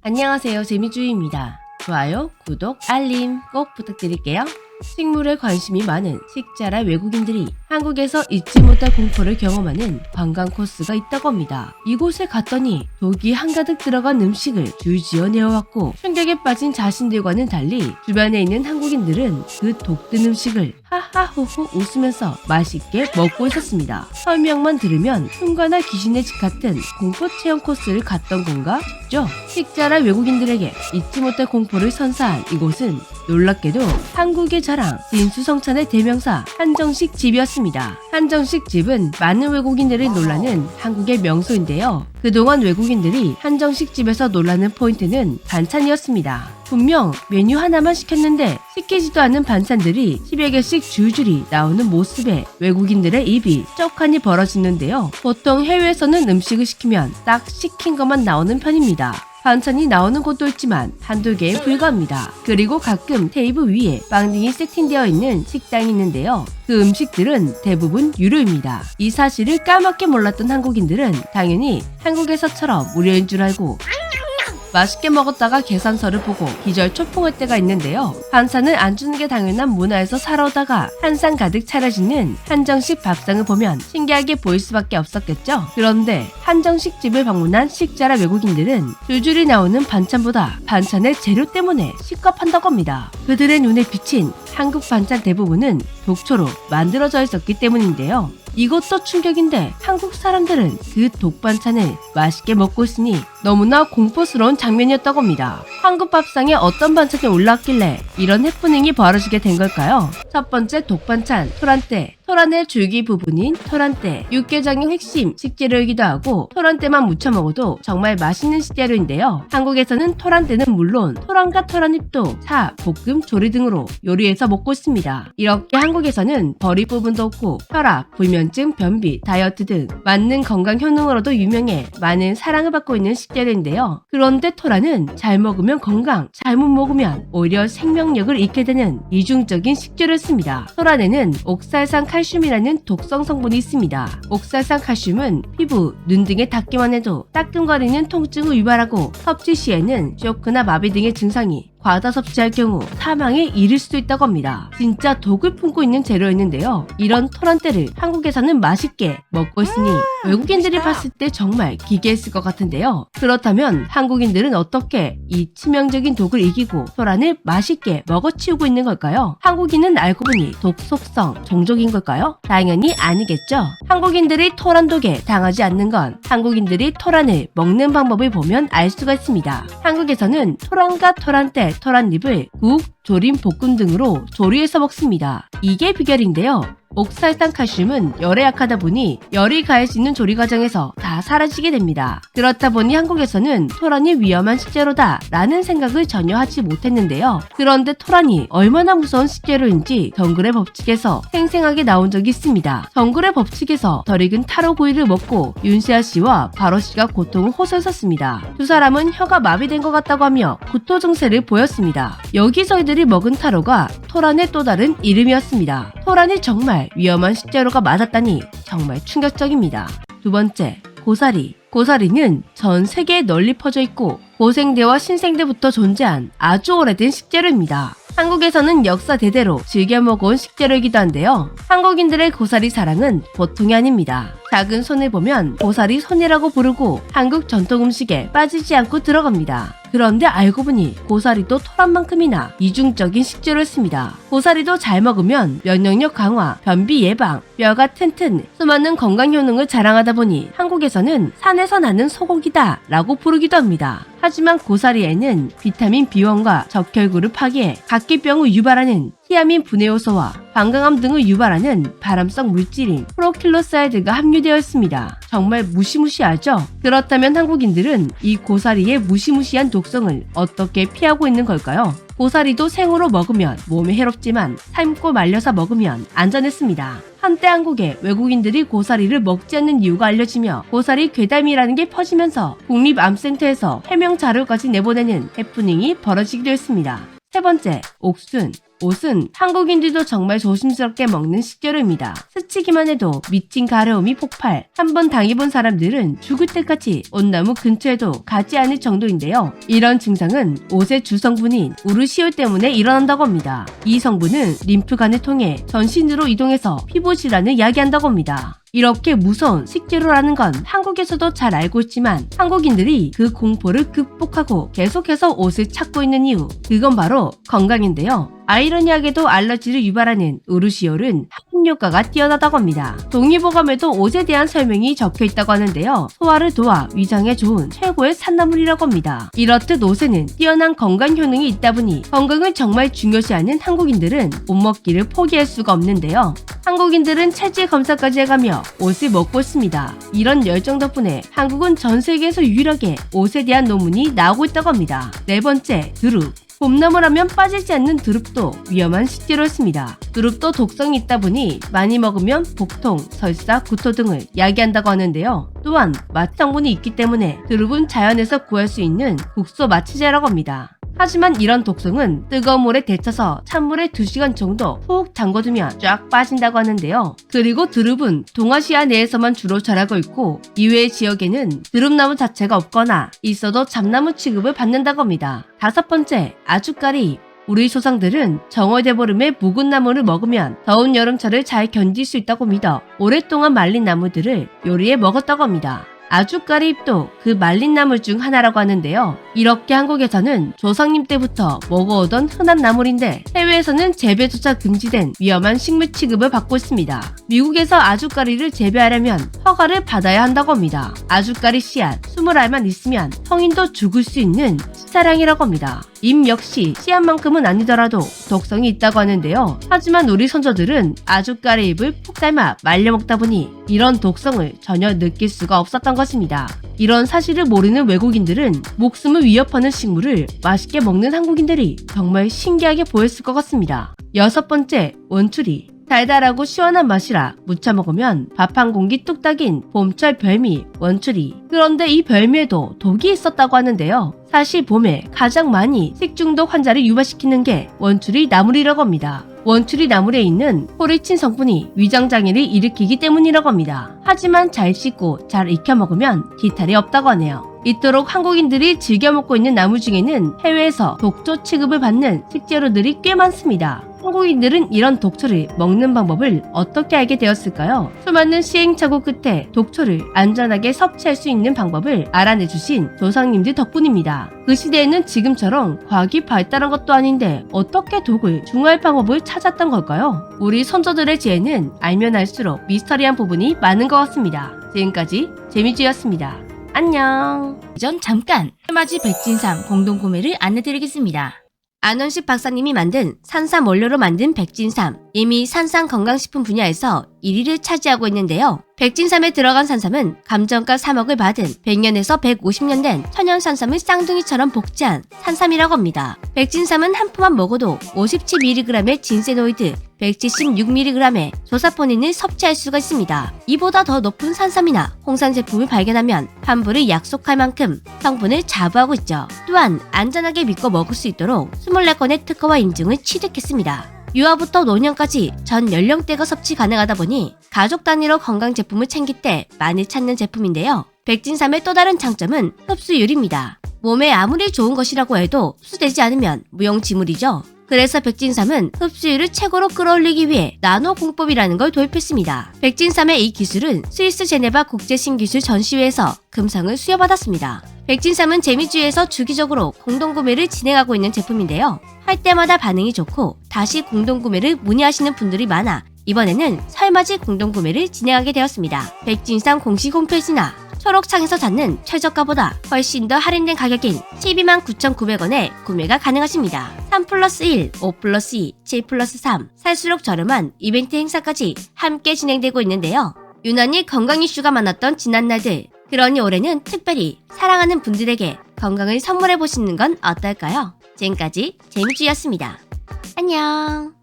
안녕하세요, 재미주의입니다. 좋아요, 구독, 알림 꼭 부탁드릴게요. 식물에 관심이 많은 식자라 외국인들이 한국에서 잊지 못할 공포를 경험하는 관광 코스가 있다고 합니다. 이곳에 갔더니 독이 한가득 들어간 음식을 줄지어 내어왔고 충격에 빠진 자신들과는 달리 주변에 있는 한국인들은 그 독든 음식을 하하호호 웃으면서 맛있게 먹고 있었습니다. 설명만 들으면 흉가나 귀신의 집 같은 공포 체험 코스를 갔던 건가 싶죠? 식자라 외국인들에게 잊지 못할 공포를 선사한 이곳은 놀랍게도 한국의 자랑 진수성찬의 대명사 한정식 집이었습니다. 한정식 집은 많은 외국인들이 놀라는 한국의 명소인데요. 그동안 외국인들이 한정식 집에서 놀라는 포인트는 반찬이었습니다. 분명 메뉴 하나만 시켰는데 시키지도 않은 반찬들이 10여 개씩 줄줄이 나오는 모습에 외국인들의 입이 떡하니 벌어지는데요. 보통 해외에서는 음식을 시키면 딱 시킨 것만 나오는 편입니다. 반찬이 나오는 곳도 있지만 한두 개에 불과합니다. 그리고 가끔 테이블 위에 빵 등이 세팅되어 있는 식당이 있는데요. 그 음식들은 대부분 유료입니다. 이 사실을 까맣게 몰랐던 한국인들은 당연히 한국에서처럼 무료인 줄 알고 맛있게 먹었다가 계산서를 보고 기절초풍할 때가 있는데요. 반찬을 안 주는 게 당연한 문화에서 살아오다가 한상 가득 차려지는 한정식 밥상을 보면 신기하게 보일 수밖에 없었겠죠. 그런데 한정식 집을 방문한 식자라 외국인들은 줄줄이 나오는 반찬보다 반찬의 재료 때문에 식겁한다고 합니다. 그들의 눈에 비친 한국 반찬 대부분은 독초로 만들어져 있었기 때문인데요. 이것도 충격인데 한국 사람들은 그 독반찬을 맛있게 먹고 있으니 너무나 공포스러운 장면이었다고 합니다. 한국 밥상에 어떤 반찬이 올라왔길래 이런 해프닝이 벌어지게 된 걸까요? 첫 번째 독반찬 토란대. 토란의 줄기 부분인 토란대, 육개장의 핵심 식재료이기도 하고 토란대만 무쳐 먹어도 정말 맛있는 식재료인데요. 한국에서는 토란대는 물론 토란과 토란잎도 차, 볶음, 조리 등으로 요리해서 먹고 있습니다. 이렇게 한국에서는 버릴 부분도 없고 혈압, 불면증, 변비, 다이어트 등 많은 건강 효능으로도 유명해 많은 사랑을 받고 있는 식재료인데요. 그런데 토란은 잘 먹으면 건강, 잘못 먹으면 오히려 생명력을 잃게 되는 이중적인 식재료였습니다. 토란에는 옥살산 칼슘이라는 독성 성분이 있습니다. 옥살산 칼슘은 피부, 눈 등에 닿기만 해도 따끔거리는 통증을 유발하고 섭취 시에는 쇼크나 마비 등의 증상이 과다 섭취할 경우 사망에 이를 수도 있다고 합니다. 진짜 독을 품고 있는 재료였는데요. 이런 토란대를 한국에서는 맛있게 먹고 있으니 외국인들이 봤을 때 정말 기괴했을 것 같은데요. 그렇다면 한국인들은 어떻게 이 치명적인 독을 이기고 토란을 맛있게 먹어치우고 있는 걸까요? 한국인은 알고 보니 독 속성, 종족인 걸까요? 당연히 아니겠죠. 한국인들이 토란 독에 당하지 않는 건 한국인들이 토란을 먹는 방법을 보면 알 수가 있습니다. 한국에서는 토란과 토란대, 토란잎을 국, 조림, 볶음 등으로 조리해서 먹습니다. 이게 비결인데요. 옥살산 칼슘은 열에 약하다 보니 열이 가해지는 조리 과정에서 다 사라지게 됩니다. 그렇다 보니 한국에서는 토란이 위험한 식재료다 라는 생각을 전혀 하지 못했는데요. 그런데 토란이 얼마나 무서운 식재료인지 정글의 법칙에서 생생하게 나온 적이 있습니다. 정글의 법칙에서 덜 익은 타로 고기를 먹고 윤세아 씨와 바로 씨가 고통을 호소했었습니다. 두 사람은 혀가 마비된 것 같다고 하며 구토 증세를 보였습니다. 여기서 이들이 먹은 타로가 토란의 또 다른 이름이었습니다. 토란이 정말 위험한 식재료가 맞았다니 정말 충격적입니다. 두 번째, 고사리. 고사리는 전 세계에 널리 퍼져 있고 고생대와 신생대부터 존재한 아주 오래된 식재료입니다. 한국에서는 역사 대대로 즐겨 먹어온 식재료이기도 한데요. 한국인들의 고사리 사랑은 보통이 아닙니다. 작은 손을 보면 고사리 손이라고 부르고 한국 전통 음식에 빠지지 않고 들어갑니다. 그런데 알고 보니 고사리도 토란만큼이나 이중적인 식재료였습니다. 고사리도 잘 먹으면 면역력 강화, 변비 예방, 뼈가 튼튼, 수많은 건강 효능을 자랑하다 보니 한국에서는 산에서 나는 소고기다 라고 부르기도 합니다. 하지만 고사리에는 비타민 B1과 적혈구를 파괴해 각기병을 유발하는 티아민 분해 요소와 방광암 등을 유발하는 발암성 물질인 프로킬로사이드가 함유되어 있습니다. 정말 무시무시하죠? 그렇다면 한국인들은 이 고사리의 무시무시한 독성을 어떻게 피하고 있는 걸까요? 고사리도 생으로 먹으면 몸에 해롭지만 삶고 말려서 먹으면 안전했습니다. 한때 한국에 외국인들이 고사리를 먹지 않는 이유가 알려지며 고사리 괴담이라는 게 퍼지면서 국립암센터에서 해명 자료까지 내보내는 해프닝이 벌어지기도 했습니다. 세 번째, 옥순. 옷은 한국인들도 정말 조심스럽게 먹는 식재료입니다. 스치기만 해도 미친 가려움이 폭발. 한번 당해본 사람들은 죽을 때까지 옷나무 근처에도 가지 않을 정도인데요. 이런 증상은 옷의 주성분인 우르시올 때문에 일어난다고 합니다. 이 성분은 림프관을 통해 전신으로 이동해서 피부 질환을 야기한다고 합니다. 이렇게 무서운 식재료라는 건 한국에서도 잘 알고 있지만 한국인들이 그 공포를 극복하고 계속해서 옷을 찾고 있는 이유, 그건 바로 건강인데요. 아이러니하게도 알러지를 유발하는 우르시올은 항균효과가 뛰어나다고 합니다. 동의보감에도 옷에 대한 설명이 적혀 있다고 하는데요. 소화를 도와 위장에 좋은 최고의 산나물이라고 합니다. 이렇듯 옷에는 뛰어난 건강 효능이 있다 보니 건강을 정말 중요시하는 한국인들은 옷 먹기를 포기할 수가 없는데요. 한국인들은 체질 검사까지 해가며 옷을 먹고 있습니다. 이런 열정 덕분에 한국은 전 세계에서 유일하게 옷에 대한 논문이 나오고 있다고 합니다. 네 번째, 두릅. 봄나물하면 빠지지 않는 두릅도 위험한 식재료였습니다. 두릅도 독성이 있다 보니 많이 먹으면 복통, 설사, 구토 등을 야기한다고 하는데요. 또한 맛 성분이 있기 때문에 두릅은 자연에서 구할 수 있는 국소 마취제라고 합니다. 하지만 이런 독성은 뜨거운 물에 데쳐서 찬물에 2시간 정도 푹 담궈두면 쫙 빠진다고 하는데요. 그리고 두릅은 동아시아 내에서만 주로 자라고 있고 이외의 지역에는 두릅나무 자체가 없거나 있어도 잡나무 취급을 받는다고 합니다. 5번째, 아주까리. 우리 조상들은 정월대보름에 묵은 나무를 먹으면 더운 여름철을 잘 견딜 수 있다고 믿어 오랫동안 말린 나무들을 요리해 먹었다고 합니다. 아주까리 잎도 그 말린 나물 중 하나라고 하는데요. 이렇게 한국에서는 조상님 때부터 먹어오던 흔한 나물인데 해외에서는 재배조차 금지된 위험한 식물 취급을 받고 있습니다. 미국에서 아주까리를 재배하려면 허가를 받아야 한다고 합니다. 아주까리 씨앗 20알만 있으면 성인도 죽을 수 있는 식사량이라고 합니다. 잎 역시 씨앗만큼은 아니더라도 독성이 있다고 하는데요. 하지만 우리 선조들은 아주까리 잎을 푹 삶아 말려 먹다 보니 이런 독성을 전혀 느낄 수가 없었던 것입니다. 이런 사실을 모르는 외국인들은 목숨을 위협하는 식물을 맛있게 먹는 한국인들이 정말 신기하게 보였을 것 같습니다. 6번째, 원추리. 달달하고 시원한 맛이라 무쳐 먹으면 밥 한 공기 뚝딱인 봄철 별미 원추리. 그런데 이 별미에도 독이 있었다고 하는데요. 사실 봄에 가장 많이 식중독 환자를 유발시키는 게 원추리 나물이라고 합니다. 원추리 나물에 있는 포리친 성분이 위장장애를 일으키기 때문이라고 합니다. 하지만 잘 씻고 잘 익혀 먹으면 기탈이 없다고 하네요. 이토록 한국인들이 즐겨 먹고 있는 나물 중에는 해외에서 독초 취급을 받는 식재료들이 꽤 많습니다. 한국인들은 이런 독초를 먹는 방법을 어떻게 알게 되었을까요? 수많은 시행착오 끝에 독초를 안전하게 섭취할 수 있는 방법을 알아내주신 조상님들 덕분입니다. 그 시대에는 지금처럼 과학이 발달한 것도 아닌데 어떻게 독을 중화할 방법을 찾았던 걸까요? 우리 선조들의 지혜는 알면 알수록 미스터리한 부분이 많은 것 같습니다. 지금까지 재미쥐였습니다. 안녕. 전 잠깐 해맞이 백진삼 공동구매를 안내드리겠습니다. 안원식 박사님이 만든 산삼 원료로 만든 백진삼, 이미 산삼 건강식품 분야에서 1위를 차지하고 있는데요. 백진삼에 들어간 산삼은 감정가 3억을 받은 100년에서 150년 된 천연 산삼을 쌍둥이처럼 복제한 산삼이라고 합니다. 백진삼은 한 포만 먹어도 57mg의 진세노이드, 176mg의 조사포닌을 섭취할 수가 있습니다. 이보다 더 높은 산삼이나 홍삼 제품을 발견하면 환불을 약속할 만큼 성분을 자부하고 있죠. 또한 안전하게 믿고 먹을 수 있도록 24건의 특허와 인증을 취득했습니다. 유아부터 노년까지 전 연령대가 섭취 가능하다 보니 가족 단위로 건강 제품을 챙길 때 많이 찾는 제품인데요. 백진삼의 또 다른 장점은 흡수율입니다. 몸에 아무리 좋은 것이라고 해도 흡수되지 않으면 무용지물이죠. 그래서 백진삼은 흡수율을 최고로 끌어올리기 위해 나노 공법이라는 걸 도입했습니다. 백진삼의 이 기술은 스위스 제네바 국제신기술 전시회에서 금상을 수여받았습니다. 백진삼은 재미주에서 주기적으로 공동구매를 진행하고 있는 제품인데요. 할 때마다 반응이 좋고 다시 공동구매를 문의하시는 분들이 많아 이번에는 설맞이 공동구매를 진행하게 되었습니다. 백진삼 공식 홈페이지나 초록창에서 찾는 최저가보다 훨씬 더 할인된 가격인 129,900원에 구매가 가능하십니다. 3+1, 5+2, 7+3 살수록 저렴한 이벤트 행사까지 함께 진행되고 있는데요. 유난히 건강 이슈가 많았던 지난날들, 그러니 올해는 특별히 사랑하는 분들에게 건강을 선물해 보시는 건 어떨까요? 지금까지 재미주였습니다. 안녕.